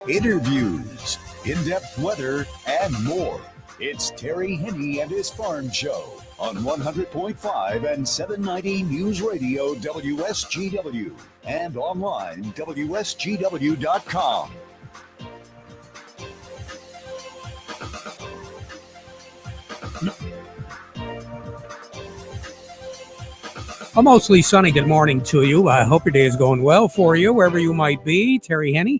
Interviews, in-depth weather, and more. It's Terry Henne and his Farm Show on 100.5 and 790 News Radio WSGW and online WSGW.com. A mostly sunny good morning to you. I hope your day is going well for you, wherever you might be. Terry Henne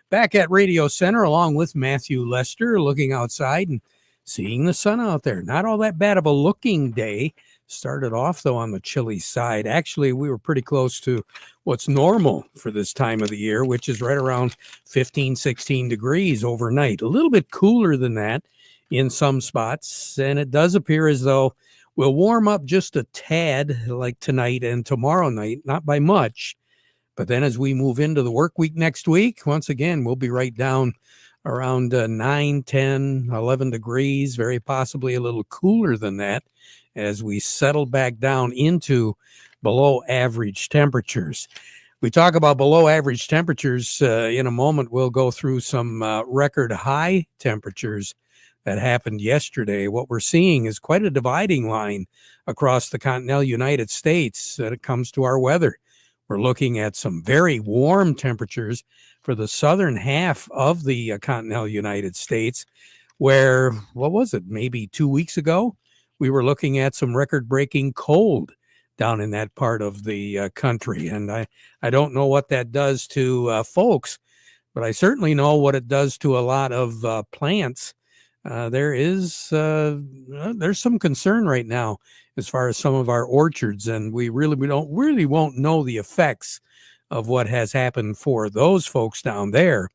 back at Radio Center along with Matthew Lester, looking outside and seeing the sun out there. Not all that bad of a looking day. Started off, though, on the chilly side. Actually, we were pretty close to what's normal for this time of the year, which is right around 15, 16 degrees overnight. A little bit cooler than that in some spots, and it does appear as though we'll warm up just a tad like tonight and tomorrow night, not by much. But then as we move into the work week next week, once again, we'll be right down around 9, 10, 11 degrees, very possibly a little cooler than that as we settle back down into below average temperatures. We talk about below average temperatures in a moment. We'll go through some record high temperatures that happened yesterday. What we're seeing is quite a dividing line across the continental United States when it comes to our weather. We're looking at some very warm temperatures for the southern half of the continental United States, where, what was it, maybe 2 weeks ago, we were looking at some record-breaking cold down in that part of the country. And I don't know what that does to folks, but I certainly know what it does to a lot of plants. There's some concern right now as far as some of our orchards, and we won't know the effects of what has happened for those folks down there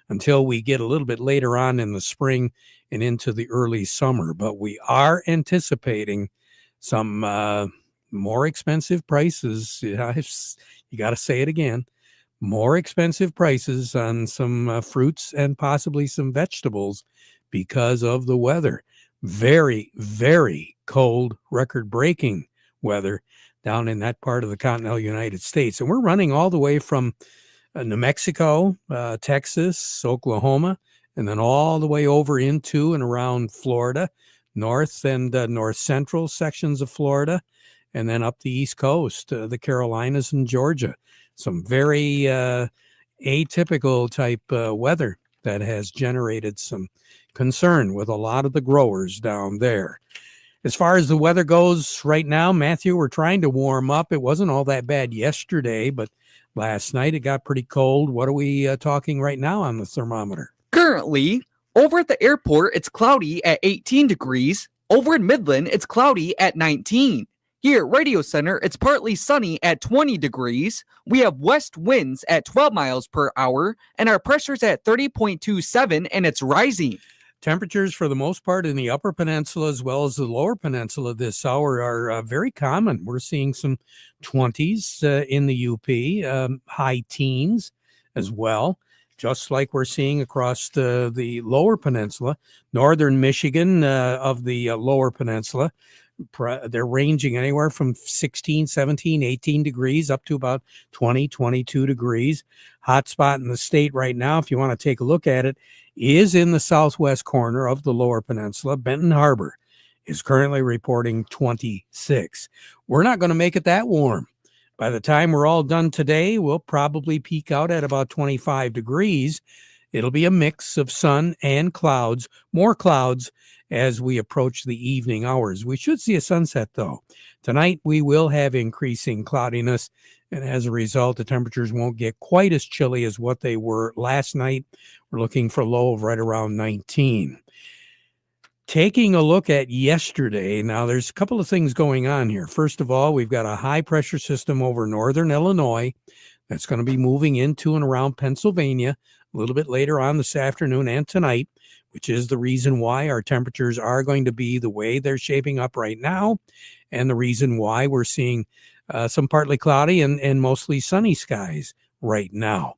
until we get a little bit later on in the spring and into the early summer. But we are anticipating some more expensive prices. You got to say it again. More expensive prices on some fruits and possibly some vegetables because of the weather. Very, very cold, record-breaking weather down in that part of the continental United States. And we're running all the way from New Mexico, Texas, Oklahoma, and then all the way over into and around Florida, north and north central sections of Florida, and then up the East Coast, the Carolinas and Georgia. Some very atypical type weather that has generated some concern with a lot of the growers down there. As far as the weather goes right now, Matthew, we're trying to warm up. It wasn't all that bad yesterday, but last night it got pretty cold. What are we talking right now on the thermometer? Currently, over at the airport, it's cloudy at 18 degrees. Over in Midland, it's cloudy at 19. Here at Radio Center, it's partly sunny at 20 degrees. We have west winds at 12 miles per hour, and our pressure's at 30.27, and it's rising. Temperatures for the most part in the upper peninsula as well as the lower peninsula this hour are very common. We're seeing some 20s in the UP, high teens as well, just like we're seeing across the lower peninsula. Northern Michigan of the lower peninsula, they're ranging anywhere from 16, 17, 18 degrees up to about 20, 22 degrees. Hot spot in the state right now, if you want to take a look at it, is in the southwest corner of the lower peninsula. Benton Harbor is currently reporting 26. We're not going to make it that warm. By the time we're all done today, we'll probably peak out at about 25 degrees. It'll be a mix of sun and clouds, more clouds as we approach the evening hours. We should see a sunset, though. Tonight, we will have increasing cloudiness, and as a result, the temperatures won't get quite as chilly as what they were last night. We're looking for a low of right around 19. Taking a look at yesterday, now there's a couple of things going on here. First of all, we've got a high pressure system over northern Illinois that's going to be moving into and around Pennsylvania a little bit later on this afternoon and tonight, which is the reason why our temperatures are going to be the way they're shaping up right now, and the reason why we're seeing some partly cloudy and mostly sunny skies right now.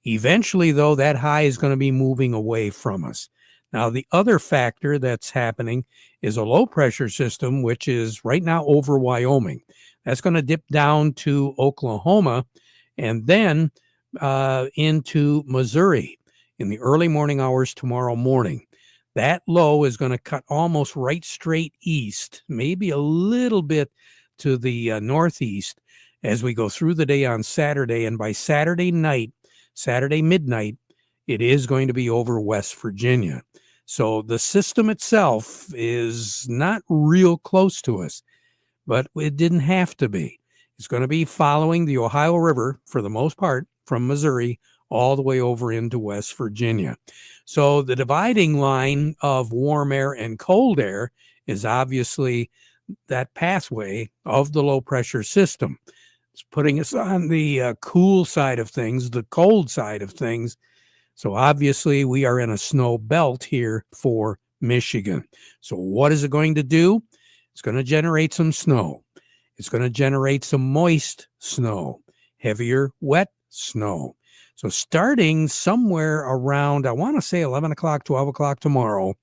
Eventually, though, that high is going to be moving away from us. Now, the other factor that's happening is a low pressure system, which is right now over Wyoming. That's going to dip down to Oklahoma and then into Missouri in the early morning hours tomorrow morning. That low is going to cut almost right straight east, maybe a little bit to the northeast as we go through the day on Saturday. And by Saturday midnight, it is going to be over West Virginia. So the system itself is not real close to us, but it didn't have to be. It's going to be following the Ohio River for the most part from Missouri all the way over into West Virginia. So the dividing line of warm air and cold air is obviously that pathway of the low pressure system. It's putting us on the cool side of things, the cold side of things. So obviously we are in a snow belt here for Michigan. So what is it going to do? It's going to generate some snow. It's going to generate some moist snow, heavier, wet snow. So starting somewhere around, I want to say 11 o'clock, 12 o'clock tomorrow,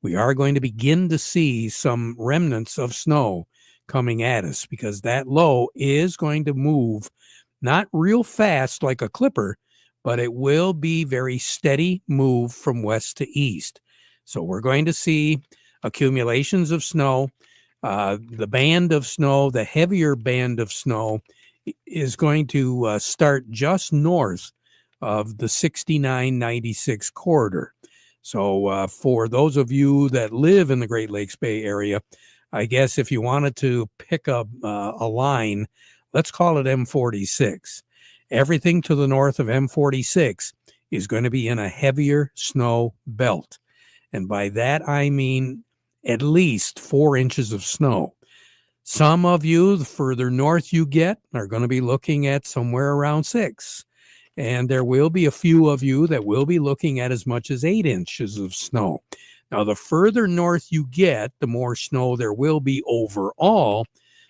we are going to begin to see some remnants of snow coming at us because that low is going to move not real fast like a clipper, but it will be very steady move from west to east. So we're going to see accumulations of snow. The band of snow, the heavier band of snow, is going to start just north of the 69-96 corridor. So for those of you that live in the Great Lakes Bay Area, I guess if you wanted to pick up a line, let's call it M46. Everything to the north of M46 is going to be in a heavier snow belt. And by that, I mean at least 4 inches of snow. Some of you, the further north you get, are going to be looking at somewhere around 6. And there will be a few of you that will be looking at as much as 8 inches of snow. Now, the further north you get, the more snow there will be overall.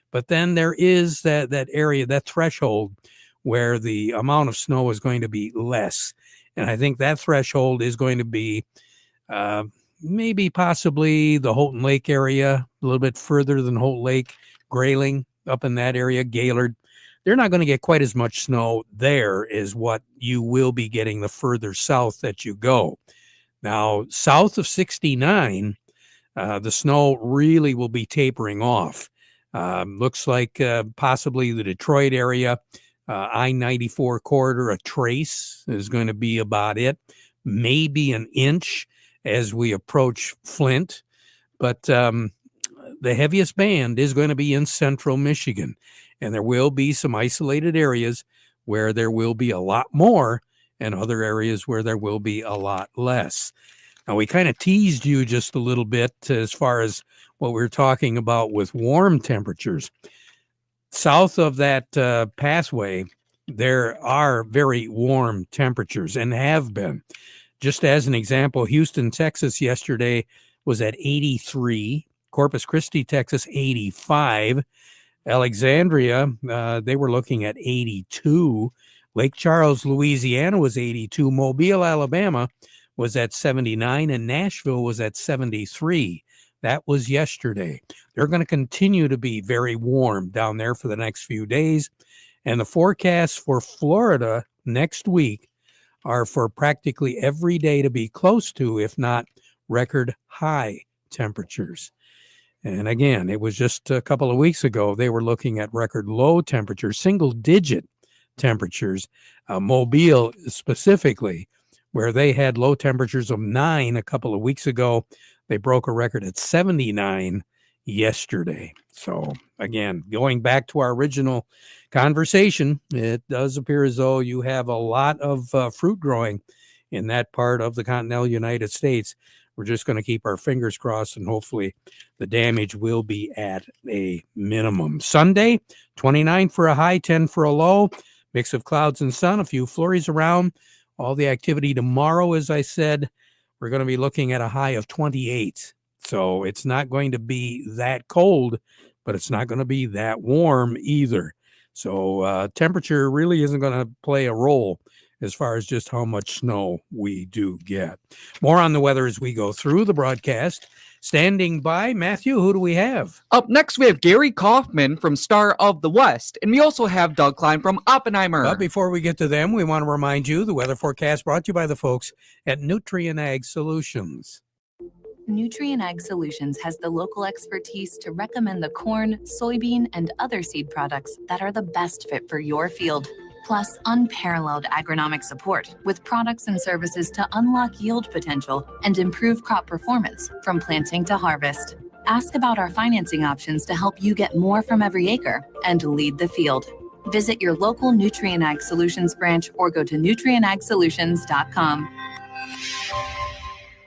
But then there is that area, that threshold, where the amount of snow is going to be less. And I think that threshold is going to be maybe possibly the Houghton Lake area, a little bit further than Houghton Lake, Grayling, up in that area, Gaylord. They're not going to get quite as much snow there as what you will be getting the further south that you go. Now, south of 69, the snow really will be tapering off. Looks like possibly the Detroit area, I-94 corridor, a trace is going to be about it. Maybe an inch as we approach Flint. But the heaviest band is going to be in central Michigan. And there will be some isolated areas where there will be a lot more and other areas where there will be a lot less. Now, we kind of teased you just a little bit as far as what we're talking about with warm temperatures. South of that pathway, there are very warm temperatures and have been. Just as an example, Houston, Texas yesterday was at 83. Corpus Christi, Texas, 85. Alexandria, they were looking at 82. Lake Charles, Louisiana was 82. Mobile, Alabama was at 79. And Nashville was at 73. That was yesterday. They're going to continue to be very warm down there for the next few days. And the forecasts for Florida next week are for practically every day to be close to, if not record high temperatures. And again, it was just a couple of weeks ago, they were looking at record low temperatures, single digit temperatures. Mobile specifically, where they had low temperatures of 9 a couple of weeks ago, they broke a record at 79 yesterday. So again, going back to our original conversation, it does appear as though you have a lot of fruit growing in that part of the continental United States. We're just going to keep our fingers crossed and hopefully the damage will be at a minimum. Sunday, 29 for a high, 10 for a low, mix of clouds and sun, a few flurries around. All the activity tomorrow, as I said, we're going to be looking at a high of 28. So it's not going to be that cold, but it's not going to be that warm either. So temperature really isn't going to play a role as far as just how much snow we do get. More on the weather as we go through the broadcast. Standing by, Matthew, who do we have? Up next, we have Gary Kaufman from Star of the West, and we also have Doug Klein from Oppenheimer. But before we get to them, we want to remind you the weather forecast brought to you by the folks at Nutrien Ag Solutions. Nutrien Ag Solutions has the local expertise to recommend the corn, soybean, and other seed products that are the best fit for your field. Plus, unparalleled agronomic support with products and services to unlock yield potential and improve crop performance from planting to harvest. Ask about our financing options to help you get more from every acre and lead the field. Visit your local Nutrien Ag Solutions branch or go to nutrienagsolutions.com.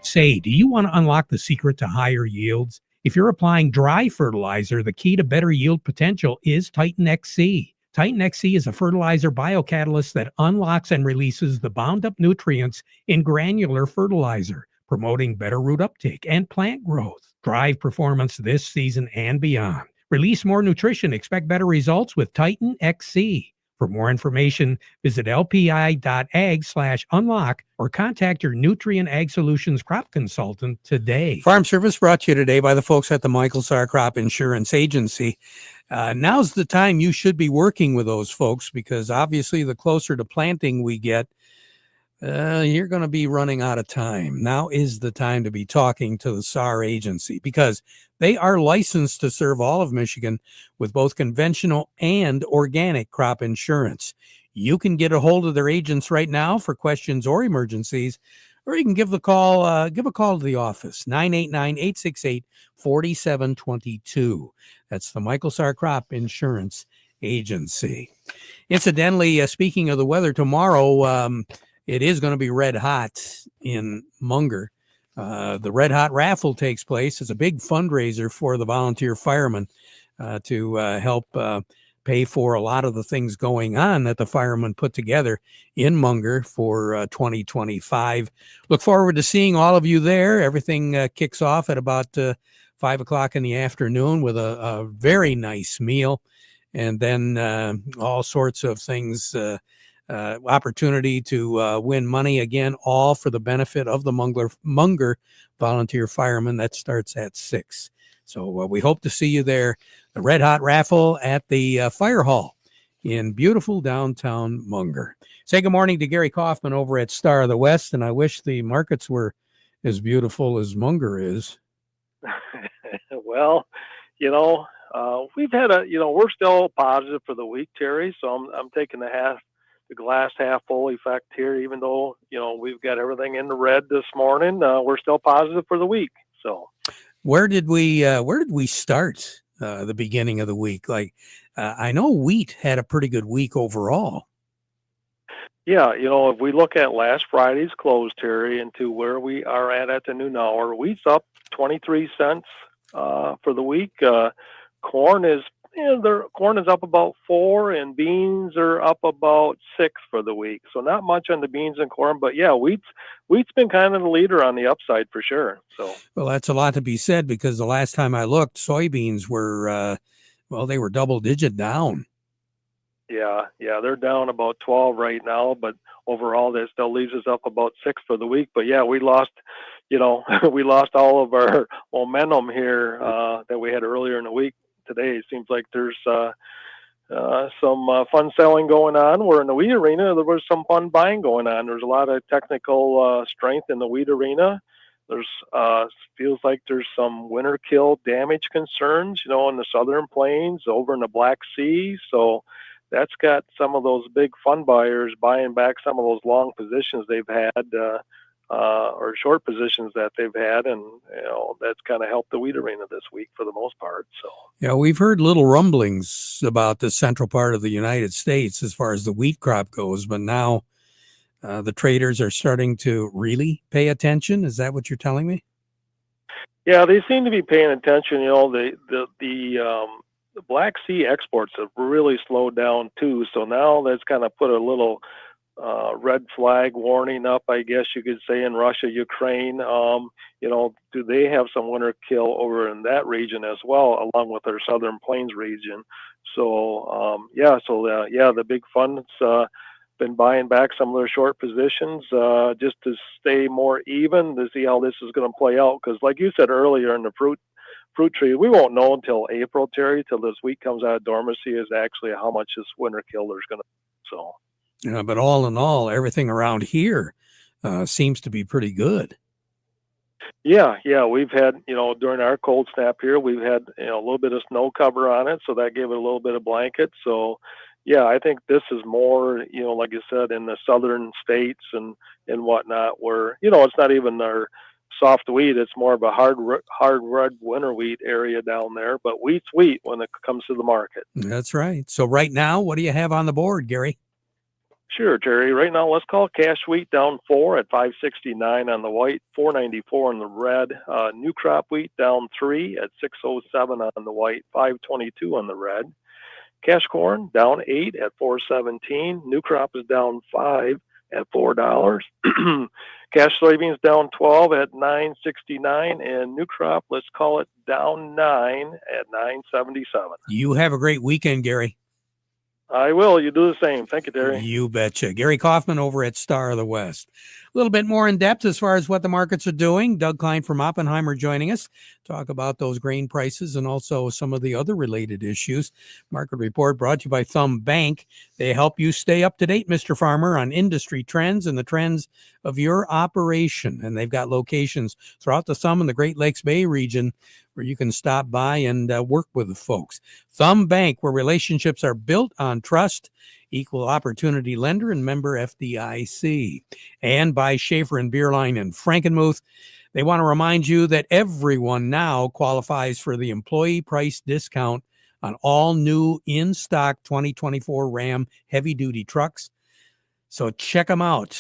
Say, do you want to unlock the secret to higher yields? If you're applying dry fertilizer, the key to better yield potential is Titan XC. Titan XC is a fertilizer biocatalyst that unlocks and releases the bound up nutrients in granular fertilizer, promoting better root uptake and plant growth. Drive performance this season and beyond. Release more nutrition. Expect better results with Titan XC. For more information, visit lpi.ag/unlock or contact your Nutrien Ag Solutions crop consultant today. Farm Service brought to you today by the folks at the Michael Sarr Crop Insurance Agency. Now's the time you should be working with those folks, because obviously the closer to planting we get, you're going to be running out of time. Now is the time to be talking to the Sarr Agency, because they are licensed to serve all of Michigan with both conventional and organic crop insurance. You can get a hold of their agents right now for questions or emergencies, or you can give a call to the office, 989-868-4722. That's the Michael Sarr Crop Insurance Agency. Incidentally, speaking of the weather, tomorrow, it is going to be red hot in Munger. The Red Hot Raffle takes place. It's a big fundraiser for the volunteer firemen to help pay for a lot of the things going on that the firemen put together in Munger for 2025. Look forward to seeing all of you there. Everything kicks off at about 5 o'clock in the afternoon with a very nice meal, and then all sorts of things, opportunity to win money, again, all for the benefit of the Munger volunteer firemen. That starts at 6. So we hope to see you there. The Red Hot Raffle at the Fire Hall in beautiful downtown Munger. Say good morning to Gary Kaufman over at Star of the West, and I wish the markets were as beautiful as Munger is. Well, we've had we're still positive for the week, Terry. So I'm taking the glass half full effect here, even though, we've got everything in the red this morning. We're still positive for the week. So where did we start the beginning of the week? I know wheat had a pretty good week overall. Yeah, if we look at last Friday's close, Terry, into where we are at the noon hour, wheat's up 23 cents for the week. Corn is up about 4, and beans are up about 6 for the week. So not much on the beans and corn, but yeah, wheat's been kind of the leader on the upside for sure. So well, that's a lot to be said, because the last time I looked, soybeans were they were double digit down. Yeah, they're down about 12 right now, but overall that still leaves us up about 6 for the week. But yeah, we lost all of our momentum here that we had earlier in the week. Today it seems like there's some fun selling going on, where in the wheat arena there was some fun buying going on. There's a lot of technical strength in the wheat arena. There's feels like there's some winter kill damage concerns, in the southern plains, over in the Black Sea. So that's got some of those big fun buyers buying back some of those long positions they've had, or short positions that they've had, and that's kind of helped the wheat arena this week for the most part. So yeah, we've heard little rumblings about the central part of the United States as far as the wheat crop goes, but now the traders are starting to really pay attention. Is that what you're telling me? Yeah, they seem to be paying attention. The Black Sea exports have really slowed down too. So now that's kind of put a little red flag warning up, I guess you could say, in Russia, Ukraine. Do they have some winter kill over in that region as well, along with our southern plains region? So the big funds been buying back some of their short positions just to stay more even to see how this is going to play out. Because like you said earlier in the fruit tree, we won't know until April, Terry, till this wheat comes out of dormancy, is actually how much this winter killer is going to. So. Yeah, but all in all, everything around here seems to be pretty good. Yeah, we've had, during our cold snap here, we've had, a little bit of snow cover on it, so that gave it a little bit of blanket. So, yeah, I think this is more, like you said, in the southern states and whatnot, where, it's not even our soft wheat, it's more of a hard red winter wheat area down there, but wheat's wheat when it comes to the market. That's right. So right now, what do you have on the board, Gary? Sure, Terry. Right now, let's call cash wheat down 4 at 569 on the white, 494 on the red. New crop wheat down 3 at 607 on the white, 522 on the red. Cash corn down 8 at 417. New crop is down 5 at $4. Cash soybeans down 12 at 969, and new crop, let's call it down 9 at 977. You have a great weekend, Gary. I will. You do the same. Thank you, Terry. You betcha. Gary Kaufman over at Star of the West. A little bit more in depth as far as what the markets are doing. Doug Klein from Oppenheimer joining us. Talk about those grain prices and also some of the other related issues. Market report brought to you by Thumb Bank. They help you stay up to date, Mr. Farmer, on industry trends and the trends of your operation. And they've got locations throughout the Thumb and the Great Lakes Bay region where you can stop by and work with the folks. Thumb Bank, where relationships are built on trust, equal opportunity lender, and member FDIC. And by Schaefer and Beerline in Frankenmuth. They want to remind you that everyone now qualifies for the employee price discount on all new in-stock 2024 Ram heavy-duty trucks. So check them out.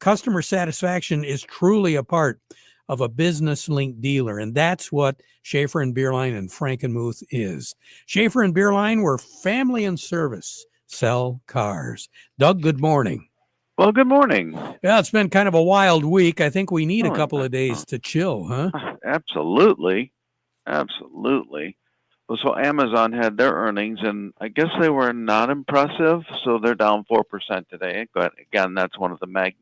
Customer satisfaction is truly a part of a business-linked dealer, and that's what Schaefer and Beerline and Frankenmuth is. Schaefer and Beerline, where family and service sell cars. Doug, good morning. Well, good morning. Yeah, it's been kind of a wild week. I think we need a couple of days to chill, huh? Absolutely. Well, so Amazon had their earnings, and I guess they were not impressive, so they're down 4% today. But again, that's one of the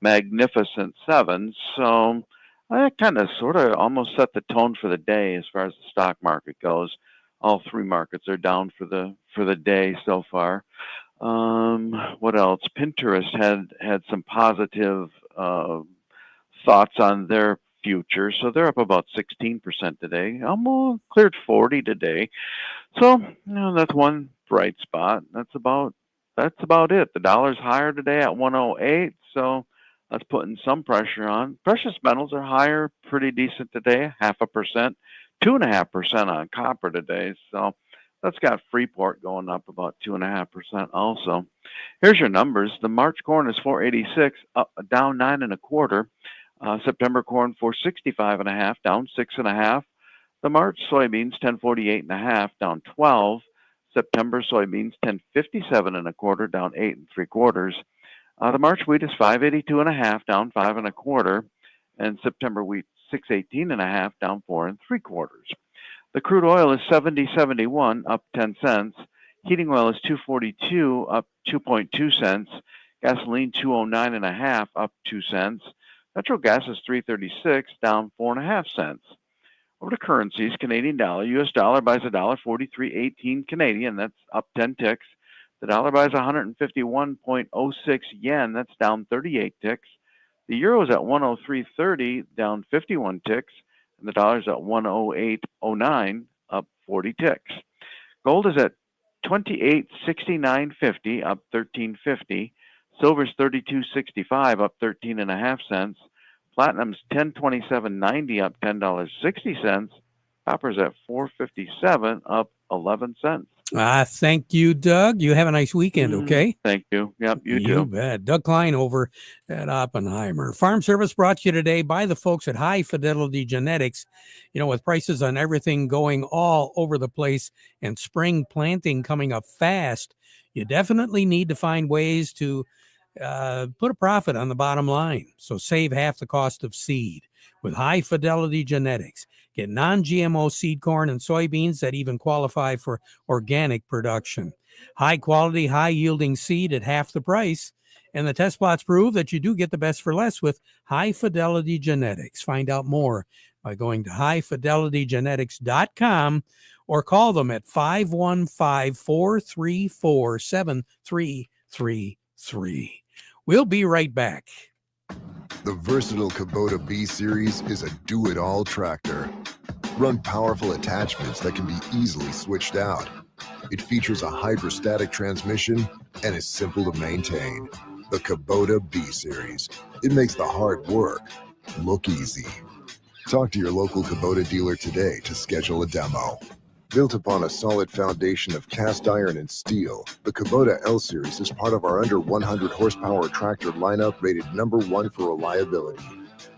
magnificent sevens. So that kind of sort of almost set the tone for the day as far as the stock market goes. All three markets are down for the day so far. What else? Pinterest had some positive thoughts on their future, so they're up about 16% today. Almost cleared 40 today, so that's one bright spot. That's about it. The dollar's higher today at 108, so that's putting some pressure on. Precious metals are higher, pretty decent today, 0.5%, 2.5% on copper today. So that's got Freeport going up about 2.5% also. Here's your numbers. The March corn is 486, down 9.25. September corn 465.5, down 6.5. The March soybeans 1048.5, down 12. September soybeans 1057.25, down 8.75. The March wheat is 582.5, down 5.25, and September wheat 618.5, down 4.75. The crude oil is 70.71, up 10 cents. Heating oil is 242, up 2.2 cents. Gasoline 209.5, up 2 cents. Natural gas is 336, down 4.5 cents. Over to currencies, Canadian dollar, US dollar buys $1.4318 Canadian, that's up 10 ticks. The dollar buys 151.06 yen, that's down 38 ticks. The euro is at 103.30, down 51 ticks. And the dollar is at 108.09, up 40 ticks. Gold is at 28.6950, up 13.50. Silver's 32.65, up 13.5 cents. Platinum's 1027.90, up $10.60. Copper's at 457, up 11 cents. Thank you, Doug. You have a nice weekend, okay? Thank you. Yep, you too. You bet. Doug Klein over at Oppenheimer. Farm Service brought to you today by the folks at High Fidelity Genetics. With prices on everything going all over the place and spring planting coming up fast, you definitely need to find ways to put a profit on the bottom line. So save half the cost of seed with High Fidelity Genetics. Get non-GMO seed corn and soybeans that even qualify for organic production. High quality, high yielding seed at half the price. And the test plots prove that you do get the best for less with high fidelity genetics. Find out more by going to highfidelitygenetics.com or call them at 515-434-7333. We'll be right back. The versatile Kubota B-Series is a do-it-all tractor. Run powerful attachments that can be easily switched out. It features a hydrostatic transmission and is simple to maintain. The Kubota B-Series. It makes the hard work look easy. Talk to your local Kubota dealer today to schedule a demo. Built upon a solid foundation of cast iron and steel, the Kubota L-Series is part of our under 100 horsepower tractor lineup rated #1 for reliability.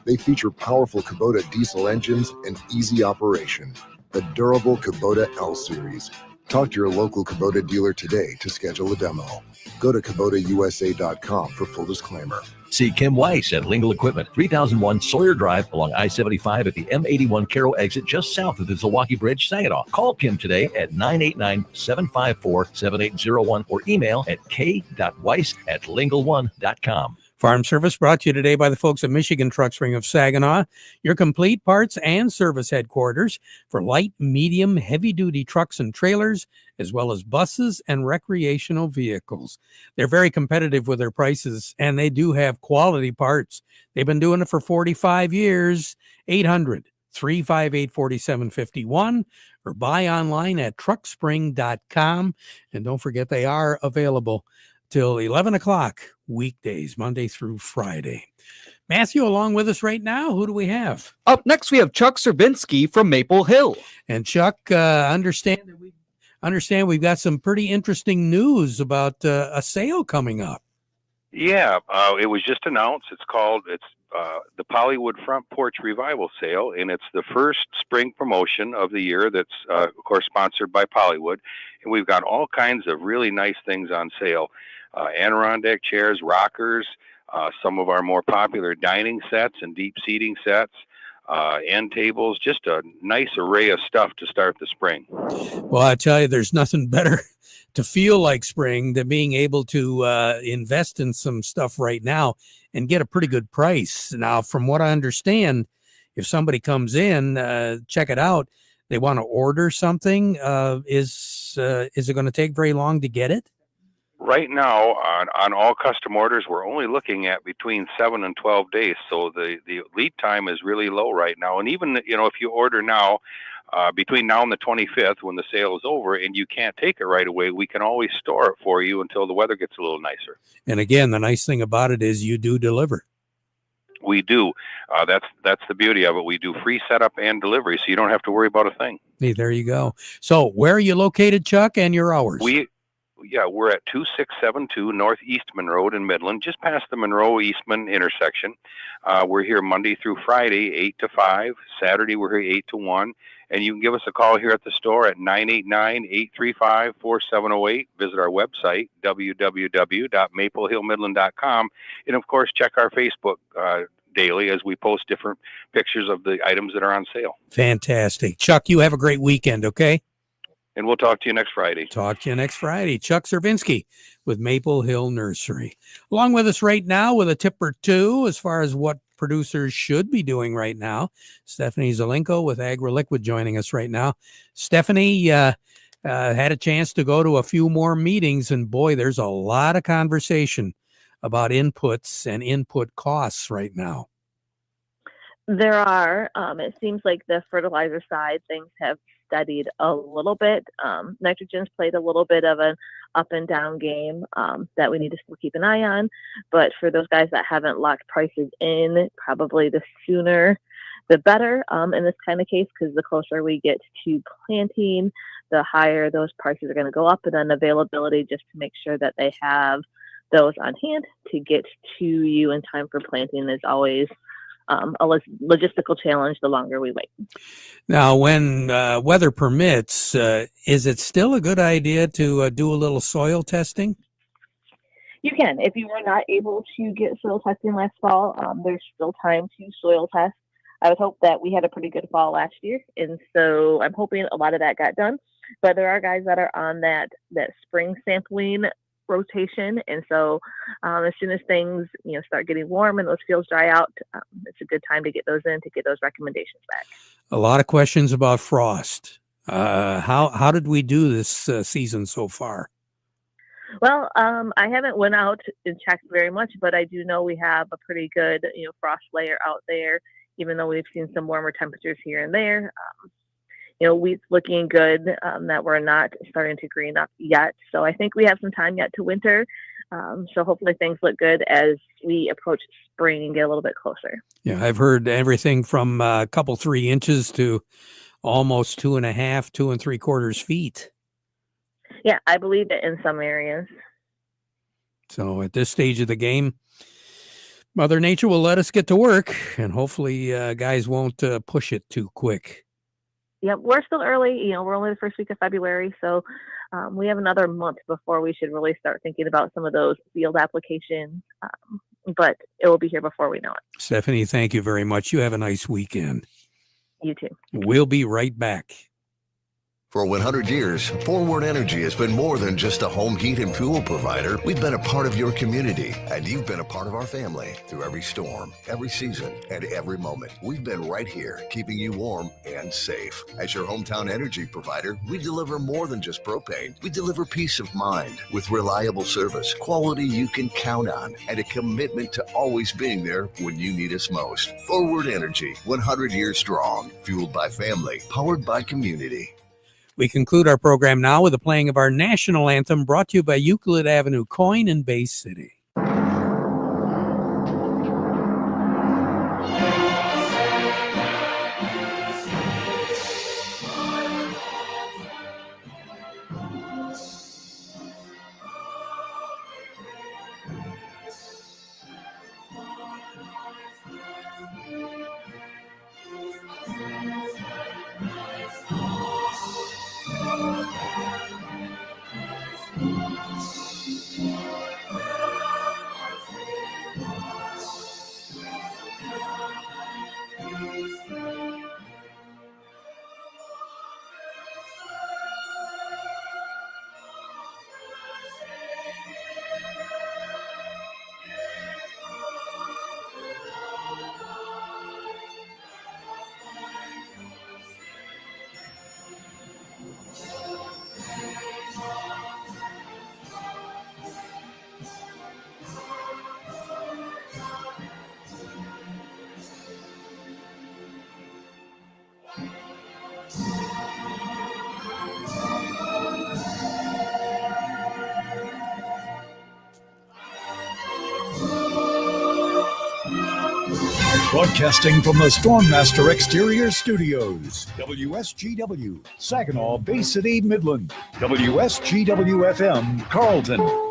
They feature powerful Kubota diesel engines and easy operation. The durable Kubota L-Series. Talk to your local Kubota dealer today to schedule a demo. Go to KubotaUSA.com for full disclaimer. See Kim Weiss at Lingle Equipment, 3001 Sawyer Drive along I-75 at the M81 Carroll exit just south of the Zilwaukee Bridge, Saginaw. Call Kim today at 989-754-7801 or email at k.weiss@lingle1.com. Farm Service brought to you today by the folks at Michigan Truck Spring of Saginaw, your complete parts and service headquarters for light, medium, heavy-duty trucks and trailers, as well as buses and recreational vehicles. They're very competitive with their prices, and they do have quality parts. They've been doing it for 45 years. 800-358-4751 or buy online at truckspring.com. And don't forget, they are available till 11 o'clock weekdays, Monday through Friday. Matthew, along with us right now, who do we have? Up next, we have Chuck Serbinsky from Maple Hill. And Chuck, understand we've got some pretty interesting news about a sale coming up. Yeah, it was just announced. It's the Pollywood Front Porch Revival Sale, and it's the first spring promotion of the year that's, of course, sponsored by Pollywood. And we've got all kinds of really nice things on sale. Adirondack chairs, rockers, some of our more popular dining sets and deep seating sets, end tables, just a nice array of stuff to start the spring. Well, I tell you, there's nothing better to feel like spring than being able to invest in some stuff right now and get a pretty good price. Now, from what I understand, if somebody comes in, check it out, they want to order something, is it going to take very long to get it? Right now, on all custom orders, we're only looking at between 7 and 12 days. So the lead time is really low right now. And even, if you order now, between now and the 25th, when the sale is over and you can't take it right away, we can always store it for you until the weather gets a little nicer. And again, the nice thing about it is you do deliver. We do. That's the beauty of it. We do free setup and delivery, so you don't have to worry about a thing. Hey, there you go. So where are you located, Chuck, and your hours? We're at 2672 North Eastman Road in Midland, just past the Monroe-Eastman intersection. We're here Monday through Friday, 8 to 5. Saturday, we're here 8 to 1. And you can give us a call here at the store at 989-835-4708. Visit our website, www.maplehillmidland.com. And, of course, check our Facebook daily as we post different pictures of the items that are on sale. Fantastic. Chuck, you have a great weekend, okay? And we'll talk to you next Friday. Talk to you next Friday. Chuck Serbinsky with Maple Hill Nursery. Along with us right now with a tip or two as far as what producers should be doing right now. Stephanie Zelenko with AgriLiquid joining us right now. Stephanie had a chance to go to a few more meetings, and boy, there's a lot of conversation about inputs and input costs right now. There are. It seems like the fertilizer side, things have studied a little bit. Nitrogen's played a little bit of an up and down game that we need to still keep an eye on. But for those guys that haven't locked prices in, probably the sooner the better in this kind of case, because the closer we get to planting, the higher those prices are going to go up. And then availability, just to make sure that they have those on hand to get to you in time for planting, is always a logistical challenge the longer we wait. Now, when weather permits, is it still a good idea to do a little soil testing? You can. If you were not able to get soil testing last fall, there's still time to soil test. I would hope that we had a pretty good fall last year, and so I'm hoping a lot of that got done. But there are guys that are on that spring sampling rotation, and so as soon as things start getting warm and those fields dry out, it's a good time to get those in to get those recommendations back. A lot of questions about frost. How did we do this season so far? Well, I haven't went out and checked very much, but I do know we have a pretty good, frost layer out there, even though we've seen some warmer temperatures here and there. Wheat's looking good, that we're not starting to green up yet. So I think we have some time yet to winter. So hopefully things look good as we approach spring and get a little bit closer. Yeah, I've heard everything from a couple, 3 inches to almost 2.5, 2 3/4 feet. Yeah, I believe it in some areas. So at this stage of the game, Mother Nature will let us get to work, and hopefully guys won't push it too quick. Yeah, we're still early. We're only the first week of February, so we have another month before we should really start thinking about some of those field applications. But it will be here before we know it. Stephanie, thank you very much. You have a nice weekend. You too. We'll be right back. For 100 years, Forward Energy has been more than just a home heat and fuel provider. We've been a part of your community, and you've been a part of our family through every storm, every season, and every moment. We've been right here, keeping you warm and safe. As your hometown energy provider, we deliver more than just propane. We deliver peace of mind with reliable service, quality you can count on, and a commitment to always being there when you need us most. Forward Energy, 100 years strong, fueled by family, powered by community. We conclude our program now with the playing of our national anthem, brought to you by Euclid Avenue Coin in Bay City. Broadcasting from the Stormmaster Exterior Studios, WSGW, Saginaw, Bay City, Midland, WSGW FM, Carlton.